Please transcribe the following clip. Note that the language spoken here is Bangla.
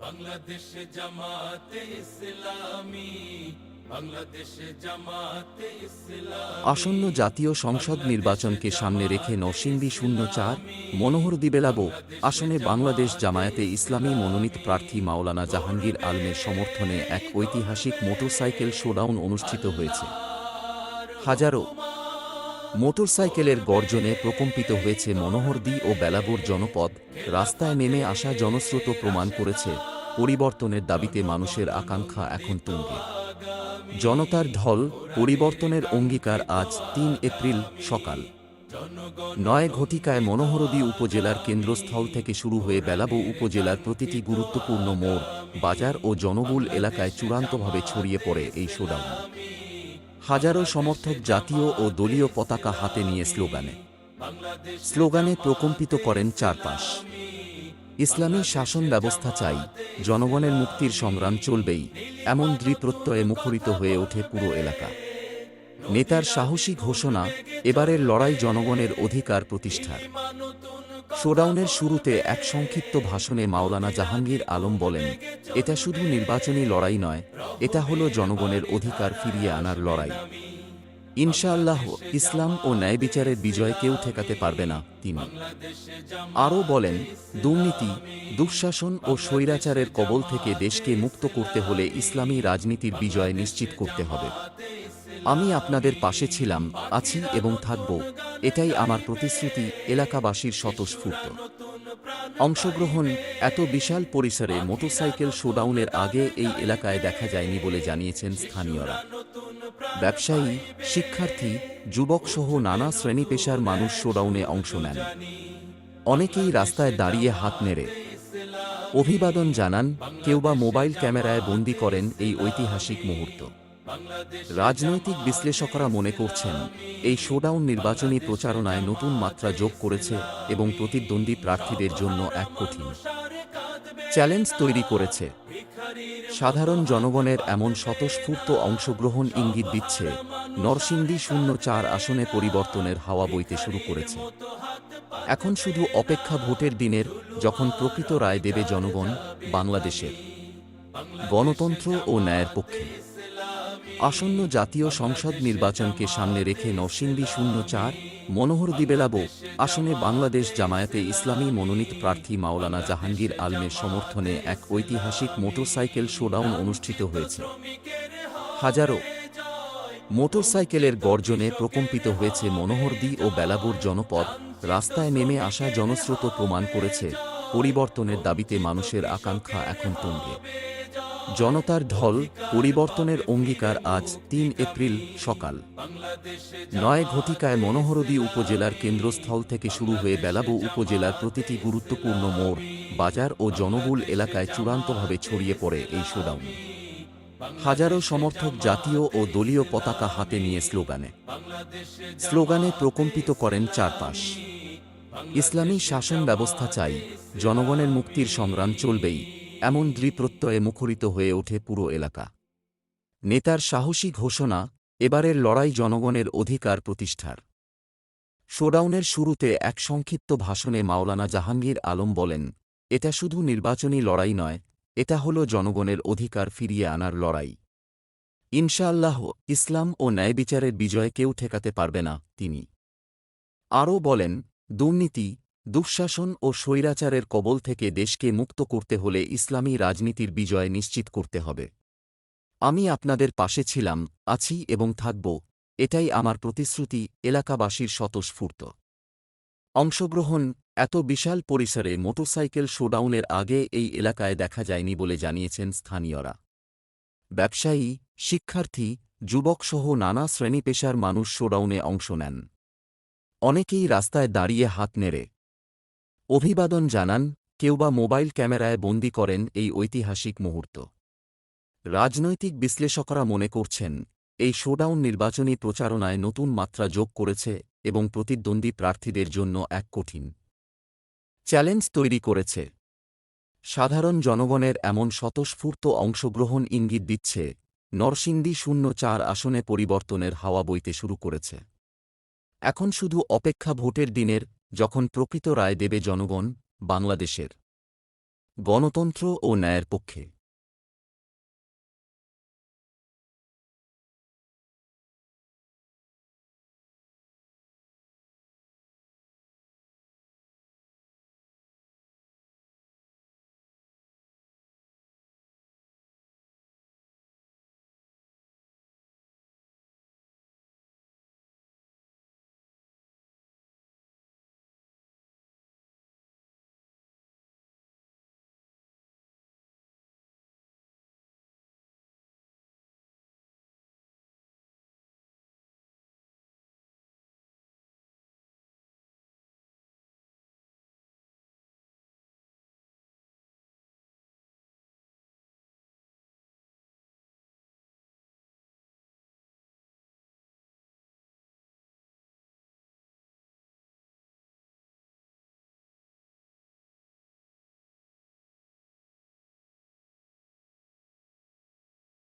বাংলাদেশ জামাতে ইসলামী, বাংলাদেশ জামাতে ইসলামী। আসন্ন জাতীয় সংসদ নির্বাচনকে সামনে রেখে নরসিংদী ০৪ মনোহরদী বেলাবো আসনে বাংলাদেশ জামায়াতে ইসলামী মনোনীত প্রার্থী মাওলানা জাহাঙ্গীর আলমের সমর্থনে এক ঐতিহাসিক মোটরসাইকেল শোডাউন অনুষ্ঠিত হয়েছে। হাজারো মোটরসাইকেলের গর্জনে প্রকম্পিত হয়েছে মনোহরদী ও বেলাবোর জনপদ। রাস্তায় নেমে আসা জনস্রোত প্রমাণ করেছে পরিবর্তনের দাবিতে মানুষের আকাঙ্ক্ষা এখন তুঙ্গে। জনতার ঢল, পরিবর্তনের অঙ্গীকার। আজ ৩ এপ্রিল সকাল ৯ ঘটিকায় মনোহরদী উপজেলার কেন্দ্রস্থল থেকে শুরু হয়ে বেলাবো উপজেলার প্রতিটি গুরুত্বপূর্ণ মোড়, বাজার ও জনবহুল এলাকায় চূড়ান্তভাবে ছড়িয়ে পড়ে এই শোডাউন। হাজারো সমর্থক জাতীয় ও দলীয় পতাকা হাতে নিয়ে স্লোগানে প্রকম্পিত করেন চারপাশ। ইসলামী শাসন ব্যবস্থা চাই, জনগণের মুক্তির সংগ্রাম চলবেই, এমন দৃঢ়প্রত্যয়ে মুখরিত হয়ে ওঠে পুরো এলাকা। নেতার সাহসী ঘোষণা, এবারের লড়াই জনগণের অধিকার প্রতিষ্ঠার। শোডাউনের শুরুতে এক সংক্ষিপ্ত ভাষণে মাওলানা জাহাঙ্গীর আলম বলেন, এটা শুধু নির্বাচনী লড়াই নয়, এটা হলো জনগণের অধিকার ফিরিয়ে আনার লড়াই। ইনশাআল্লাহ ইসলাম ও ন্যায় বিচারের বিজয় কেউ ঠেকাতে পারবে না। তিনি আরও বলেন, দুর্নীতি, দুঃশাসন ও স্বৈরাচারের কবল থেকে দেশকে মুক্ত করতে হলে ইসলামী রাজনীতির বিজয় নিশ্চিত করতে হবে। আমি আপনাদের পাশে ছিলাম, আছি এবং থাকব, এটাই আমার প্রতিশ্রুতি। এলাকাবাসীর স্বতঃস্ফূর্ত অংশগ্রহণ। এত বিশাল পরিসরে মোটরসাইকেল শোডাউনের আগে এই এলাকায় দেখা যায়নি বলে জানিয়েছেন স্থানীয়রা। ব্যবসায়ী, শিক্ষার্থী, যুবকসহ নানা শ্রেণী পেশার মানুষ শোডাউনে অংশ নেন। অনেকেই রাস্তায় দাঁড়িয়ে হাত নেড়ে অভিবাদন জানান, কেউ বা মোবাইল ক্যামেরায় বন্দী করেন এই ঐতিহাসিক মুহূর্ত। রাজনৈতিক বিশ্লেষকরা মনে করছেন, এই শোডাউন নির্বাচনী প্রচারণায় নতুন মাত্রা যোগ করেছে এবং প্রতিদ্বন্দ্বী প্রার্থীদের জন্য এক কঠিন চ্যালেঞ্জ তৈরি করেছে। সাধারণ জনগণের এমন স্বতঃস্ফূর্ত অংশগ্রহণ ইঙ্গিত দিচ্ছে নরসিংদী ০৪ আসনে পরিবর্তনের হাওয়া বইতে শুরু করেছে। এখন শুধু অপেক্ষা ভোটের দিনের, যখন প্রকৃত রায় দেবে জনগণ, বাংলাদেশের গণতন্ত্র ও ন্যায়ের পক্ষে। আসন্ন জাতীয় সংসদ নির্বাচনকে সামনে রেখে নরসিংদী ০৪ মনোহরদী বেলাবো আসনে বাংলাদেশ জামায়াতে ইসলামী মনোনীত প্রার্থী মাওলানা জাহাঙ্গীর আলমের সমর্থনে এক ঐতিহাসিক মোটরসাইকেল শোডাউন অনুষ্ঠিত হয়েছে। হাজারো মোটরসাইকেলের গর্জনে প্রকম্পিত হয়েছে মনোহরদী ও বেলাবোর জনপদ। রাস্তায় নেমে আসা জনস্রোত প্রমাণ করেছে পরিবর্তনের দাবিতে মানুষের আকাঙ্ক্ষা এখন তুঙ্গে। জনতার ঢল, পরিবর্তনের অঙ্গীকার। আজ ৩ এপ্রিল সকাল ৯ ঘটিকায় মনোহরদী উপজেলার কেন্দ্রস্থল থেকে শুরু হয়ে বেলাবো উপজেলার প্রতিটি গুরুত্বপূর্ণ মোড়, বাজার ও জনবহুল এলাকায় চূড়ান্তভাবে ছড়িয়ে পড়ে এই শোডাউন। হাজারো সমর্থক জাতীয় ও দলীয় পতাকা হাতে নিয়ে স্লোগানে প্রকম্পিত করেন চারপাশ। ইসলামী শাসন ব্যবস্থা চাই, জনগণের মুক্তির সংগ্রাম চলবেই, এমন দৃঢ়প্রত্যয়ে মুখরিত হয়ে ওঠে পুরো এলাকা। নেতার সাহসী ঘোষণা, এবারের লড়াই জনগণের অধিকার প্রতিষ্ঠার। শোডাউনের শুরুতে এক সংক্ষিপ্ত ভাষণে মাওলানা জাহাঙ্গীর আলম বলেন, এটা শুধু নির্বাচনী লড়াই নয়, এটা হলো জনগণের অধিকার ফিরিয়ে আনার লড়াই। ইনশাআল্লাহ ইসলাম ও ন্যায় বিচারের বিজয় কেউ ঠেকাতে পারবে না। তিনি আরও বলেন, দুর্নীতি, দুঃশাসন ও স্বৈরাচারের কবল থেকে দেশকে মুক্ত করতে হলে ইসলামী রাজনীতির বিজয় নিশ্চিত করতে হবে। আমি আপনাদের পাশে ছিলাম, আছি এবং থাকব, এটাই আমার প্রতিশ্রুতি। এলাকাবাসীর স্বতঃস্ফূর্ত অংশগ্রহণ। এত বিশাল পরিসরে মোটরসাইকেল শোডাউনের আগে এই এলাকায় দেখা যায়নি বলে জানিয়েছেন স্থানীয়রা। ব্যবসায়ী, শিক্ষার্থী, যুবকসহ নানা শ্রেণী পেশার মানুষ শোডাউনে অংশ নেন। অনেকেই রাস্তায় দাঁড়িয়ে হাত নেড়ে অভিবাদন জানান, কেউ বা মোবাইল ক্যামেরায় বন্দী করেন এই ঐতিহাসিক মুহূর্ত। রাজনৈতিক বিশ্লেষকরা মনে করছেন, এই শোডাউন নির্বাচনী প্রচারণায় নতুন মাত্রা যোগ করেছে এবং প্রতিদ্বন্দ্বী প্রার্থীদের জন্য এক কঠিন চ্যালেঞ্জ তৈরি করেছে। সাধারণ জনগণের এমন স্বতঃস্ফূর্ত অংশগ্রহণ ইঙ্গিত দিচ্ছে নরসিংদী ০৪ আসনে পরিবর্তনের হাওয়া বইতে শুরু করেছে। এখন শুধু অপেক্ষা ভোটের দিনের, যখন প্রকৃত রায় দেবে জনগণ, বাংলাদেশের গণতন্ত্র ও ন্যায়ের পক্ষে।